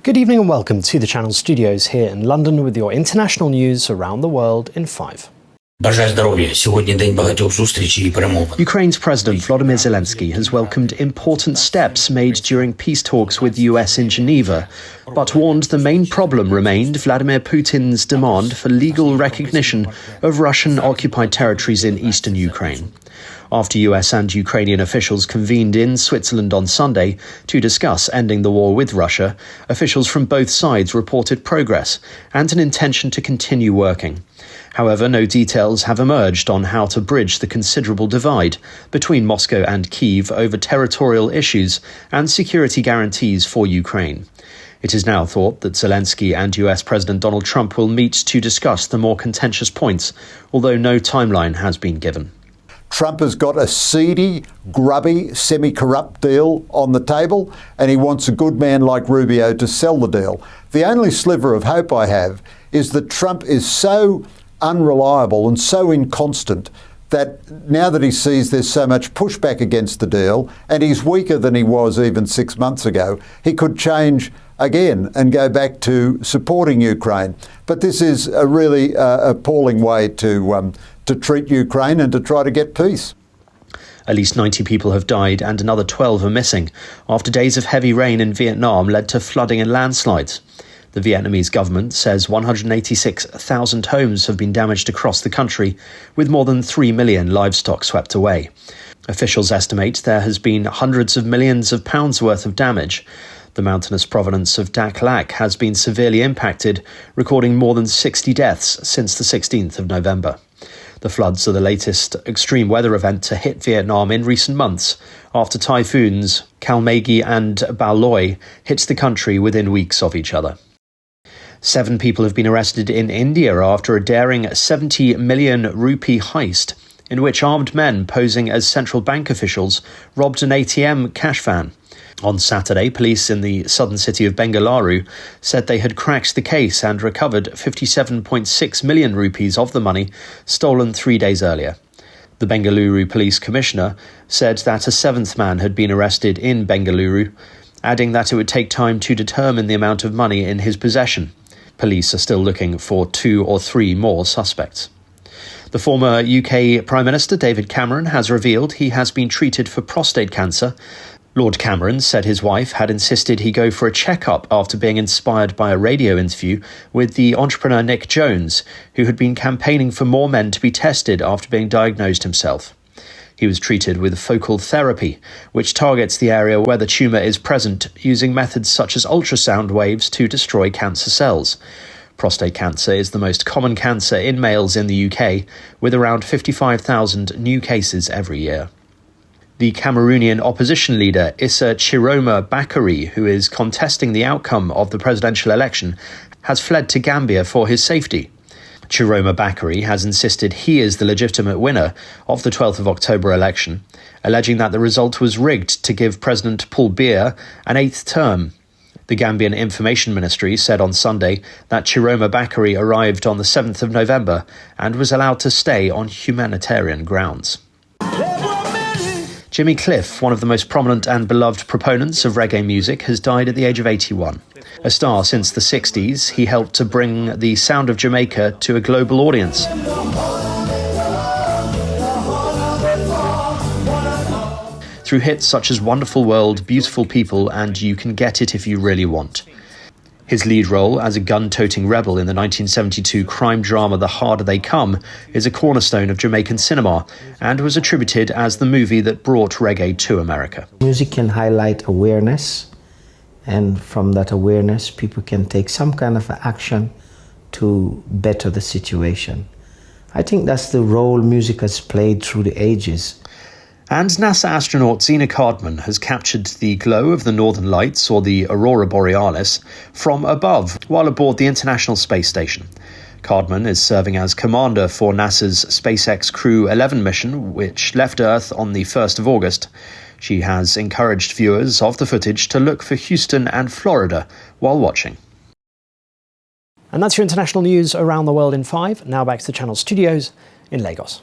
Good evening and welcome to the Channel Studios here in London with your international news around the world in 5. Ukraine's President Volodymyr Zelenskiy has welcomed important steps made during peace talks with the US in Geneva, but warned the main problem remained Vladimir Putin's demand for legal recognition of Russian-occupied territories in eastern Ukraine. After US and Ukrainian officials convened in Switzerland on Sunday to discuss ending the war with Russia, officials from both sides reported progress and an intention to continue working. However, no details have emerged on how to bridge the considerable divide between Moscow and Kyiv over territorial issues and security guarantees for Ukraine. It is now thought that Zelensky and US President Donald Trump will meet to discuss the more contentious points, although no timeline has been given. Trump has got a seedy, grubby, semi-corrupt deal on the table, and he wants a good man like Rubio to sell the deal. The only sliver of hope I have is that Trump is so unreliable and so inconstant that now that he sees there's so much pushback against the deal, and he's weaker than he was even 6 months ago, he could change again and go back to supporting Ukraine. But this is a really appalling way to treat Ukraine and to try to get peace. At least 90 people have died and another 12 are missing after days of heavy rain in Vietnam led to flooding and landslides. The Vietnamese government says 186,000 homes have been damaged across the country, with more than 3 million livestock swept away. Officials estimate there has been hundreds of millions of pounds worth of damage. The mountainous province of Dak Lak has been severely impacted, recording more than 60 deaths since the 16th of November. The floods are the latest extreme weather event to hit Vietnam in recent months, after typhoons Kalmagi and Bao Loi hit the country within weeks of each other. 7 people have been arrested in India after a daring 70 million rupee heist, in which armed men posing as central bank officials robbed an ATM cash van. On Saturday, police in the southern city of Bengaluru said they had cracked the case and recovered 57.6 million rupees of the money stolen 3 days earlier. The Bengaluru police commissioner said that a 7th man had been arrested in Bengaluru, adding that it would take time to determine the amount of money in his possession. Police are still looking for 2 or 3 more suspects. The former UK Prime Minister David Cameron has revealed he has been treated for prostate cancer. Lord Cameron said his wife had insisted he go for a checkup after being inspired by a radio interview with the entrepreneur Nick Jones, who had been campaigning for more men to be tested after being diagnosed himself. He was treated with focal therapy, which targets the area where the tumour is present, using methods such as ultrasound waves to destroy cancer cells. Prostate cancer is the most common cancer in males in the UK, with around 55,000 new cases every year. The Cameroonian opposition leader Issa Chiroma Bakary, who is contesting the outcome of the presidential election, has fled to Gambia for his safety. Chiroma Bakary has insisted he is the legitimate winner of the 12th of October election, alleging that the result was rigged to give President Paul Biya an 8th term. The Gambian Information Ministry said on Sunday that Chiroma Bakary arrived on the 7th of November and was allowed to stay on humanitarian grounds. Jimmy Cliff, one of the most prominent and beloved proponents of reggae music, has died at the age of 81. A star since the 60s, he helped to bring the sound of Jamaica to a global audience. Through hits such as Wonderful World, Beautiful People and You Can Get It If You Really Want. His lead role as a gun-toting rebel in the 1972 crime drama The Harder They Come is a cornerstone of Jamaican cinema and was attributed as the movie that brought reggae to America. Music can highlight awareness, and from that awareness, people can take some kind of action to better the situation. I think that's the role music has played through the ages. And NASA astronaut Zena Cardman has captured the glow of the Northern Lights, or the Aurora Borealis, from above while aboard the International Space Station. Cardman is serving as commander for NASA's SpaceX Crew 11 mission, which left Earth on the 1st of August. She has encouraged viewers of the footage to look for Houston and Florida while watching. And that's your international news around the world in 5. Now back to the Channel Studios in Lagos.